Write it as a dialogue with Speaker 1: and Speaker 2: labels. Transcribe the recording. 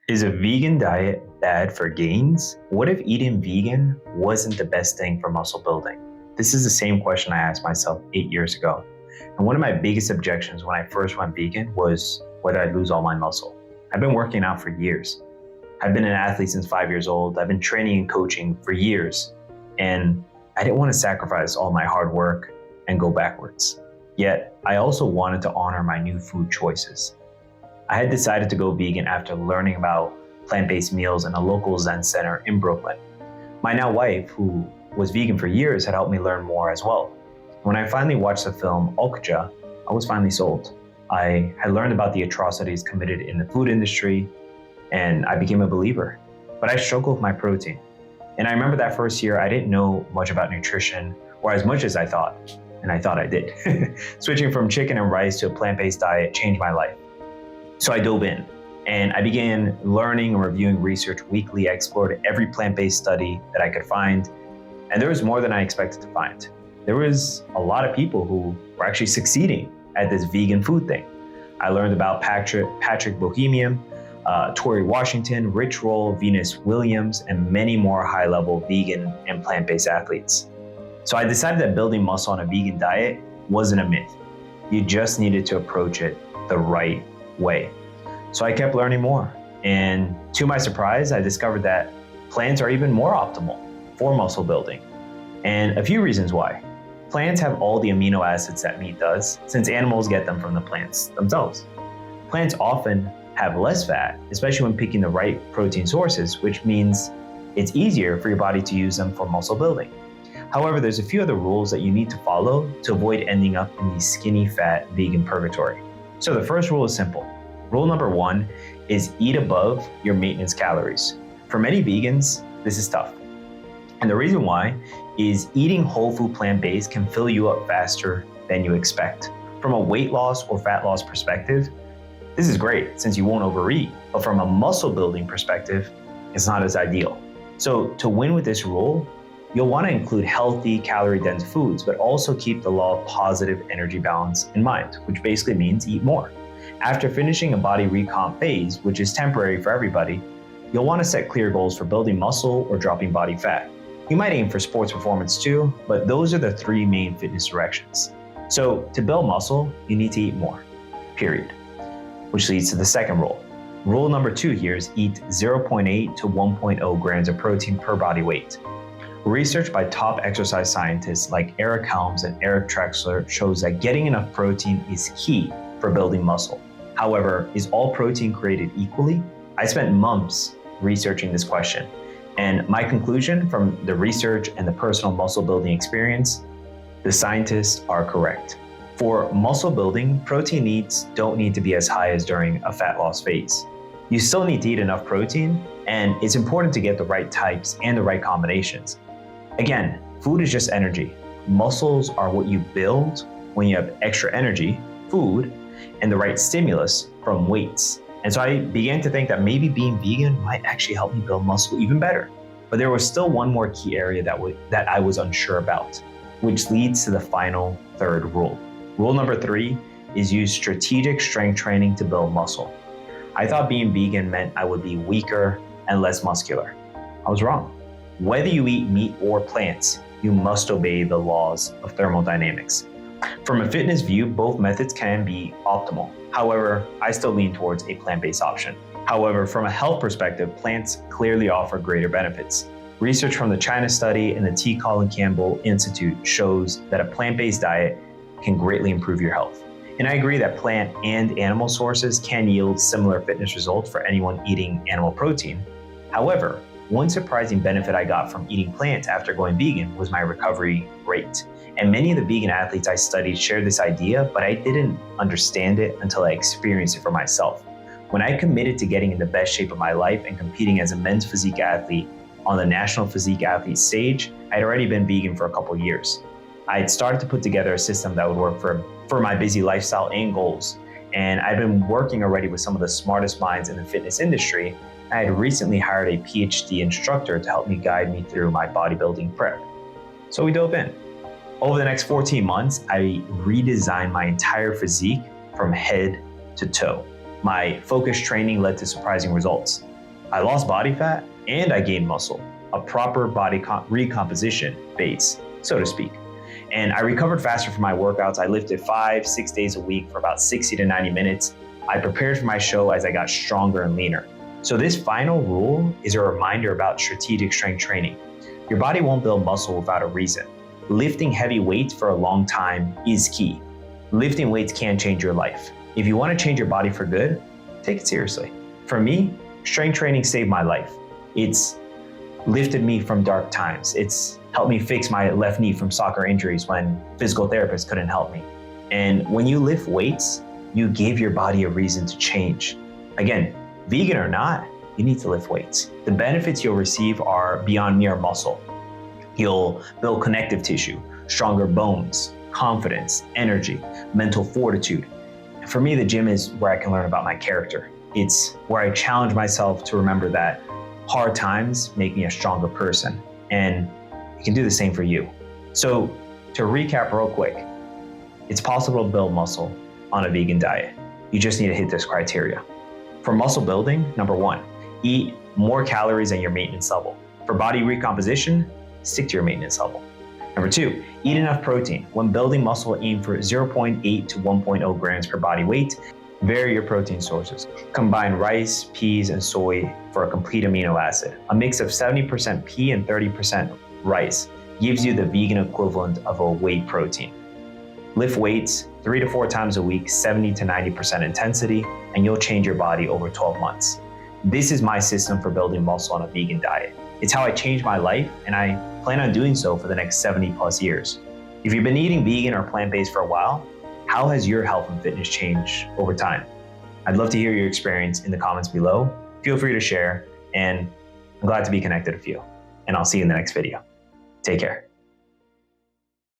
Speaker 1: Is a vegan diet bad for gains? What if eating vegan wasn't the best thing for muscle building? This is the same question I asked myself 8 years ago. And one of my biggest objections when I first went vegan was whether I'd lose all my muscle. I've been working out for years. I've been an athlete since 5 years old. I've been training and coaching for years. And I didn't want to sacrifice all my hard work and go backwards. Yet, I also wanted to honor my new food choices. I had decided to go vegan after learning about plant-based meals in a local Zen center in Brooklyn. My now wife, who was vegan for years, had helped me learn more as well. When I finally watched the film Okja, I was finally sold. I had learned about the atrocities committed in the food industry, and I became a believer. But I struggled with my protein. And I remember that first year, I didn't know much about nutrition, or as much as I thought, and I thought I did. Switching from chicken and rice to a plant-based diet changed my life. So I dove in and I began learning and reviewing research weekly. I explored every plant-based study that I could find, and there was more than I expected to find. There was a lot of people who were actually succeeding at this vegan food thing. I learned about Patrick Bohemian, Tori Washington, Rich Roll, Venus Williams, and many more high-level vegan and plant-based athletes. So I decided that building muscle on a vegan diet wasn't a myth. You just needed to approach it the right way. So I kept learning more. And to my surprise, I discovered that plants are even more optimal for muscle building. And a few reasons why. Plants have all the amino acids that meat does, since animals get them from the plants themselves. Plants often have less fat, especially when picking the right protein sources, which means it's easier for your body to use them for muscle building. However, there's a few other rules that you need to follow to avoid ending up in the skinny fat vegan purgatory. So the first rule is simple. Rule number one is eat above your maintenance calories. For many vegans, this is tough. And the reason why is eating whole food plant-based can fill you up faster than you expect. From a weight loss or fat loss perspective, this is great since you won't overeat. But from a muscle building perspective, it's not as ideal. So to win with this rule, you'll want to include healthy, calorie-dense foods, but also keep the law of positive energy balance in mind, which basically means eat more. After finishing a body recomp phase, which is temporary for everybody, you'll want to set clear goals for building muscle or dropping body fat. You might aim for sports performance too, but those are the three main fitness directions. So to build muscle, you need to eat more, period. Which leads to the second rule. Rule number two here is eat 0.8 to 1.0 grams of protein per body weight. Research by top exercise scientists like Eric Helms and Eric Trexler shows that getting enough protein is key for building muscle. However, is all protein created equally? I spent months researching this question, and my conclusion from the research and the personal muscle building experience, the scientists are correct. For muscle building, protein needs don't need to be as high as during a fat loss phase. You still need to eat enough protein, and it's important to get the right types and the right combinations. Again, food is just energy. Muscles are what you build when you have extra energy, food, and the right stimulus from weights. And so I began to think that maybe being vegan might actually help me build muscle even better. But there was still one more key area that I was unsure about, which leads to the final third rule. Rule number three is use strategic strength training to build muscle. I thought being vegan meant I would be weaker and less muscular. I was wrong. Whether you eat meat or plants, you must obey the laws of thermodynamics. From a fitness view, both methods can be optimal. However, I still lean towards a plant-based option. However, from a health perspective, plants clearly offer greater benefits. Research from the China study and the T. Colin Campbell Institute shows that a plant-based diet can greatly improve your health. And I agree that plant and animal sources can yield similar fitness results for anyone eating animal protein. However, one surprising benefit I got from eating plants after going vegan was my recovery rate. And many of the vegan athletes I studied shared this idea, but I didn't understand it until I experienced it for myself. When I committed to getting in the best shape of my life and competing as a men's physique athlete on the National Physique Athlete stage, I'd already been vegan for a couple years. I had started to put together a system that would work for my busy lifestyle and goals. And I'd been working already with some of the smartest minds in the fitness industry. I had recently hired a PhD instructor to help me guide me through my bodybuilding prep. So we dove in. Over the next 14 months, I redesigned my entire physique from head to toe. My focused training led to surprising results. I lost body fat and I gained muscle, a proper body recomposition phase, so to speak. And I recovered faster from my workouts. I lifted 5-6 days a week for about 60 to 90 minutes. I prepared for my show as I got stronger and leaner. So this final rule is a reminder about strategic strength training. Your body won't build muscle without a reason. Lifting heavy weights for a long time is key. Lifting weights can change your life. If you want to change your body for good, take it seriously. For me, strength training saved my life. It's lifted me from dark times. It's helped me fix my left knee from soccer injuries when physical therapists couldn't help me. And when you lift weights, you give your body a reason to change. Again, vegan or not, you need to lift weights. The benefits you'll receive are beyond mere muscle. You'll build connective tissue, stronger bones, confidence, energy, mental fortitude. And for me, the gym is where I can learn about my character. It's where I challenge myself to remember that hard times make me a stronger person, and it can do the same for you. So to recap real quick, it's possible to build muscle on a vegan diet. You just need to hit this criteria. For muscle building, number 1, eat more calories than your maintenance level. For body recomposition, stick to your maintenance level. Number 2, eat enough protein. When building muscle, aim for 0.8 to 1.0 grams per body weight. Vary your protein sources. Combine rice, peas, and soy for a complete amino acid. A mix of 70% pea and 30% rice gives you the vegan equivalent of a whey protein. Lift weights 3 to 4 times a week, 70 to 90% intensity, and you'll change your body over 12 months. This is my system for building muscle on a vegan diet. It's how I changed my life, and I plan on doing so for the next 70 plus years. If you've been eating vegan or plant-based for a while, how has your health and fitness changed over time? I'd love to hear your experience in the comments below. Feel free to share, and I'm glad to be connected with you. And I'll see you in the next video. Take care.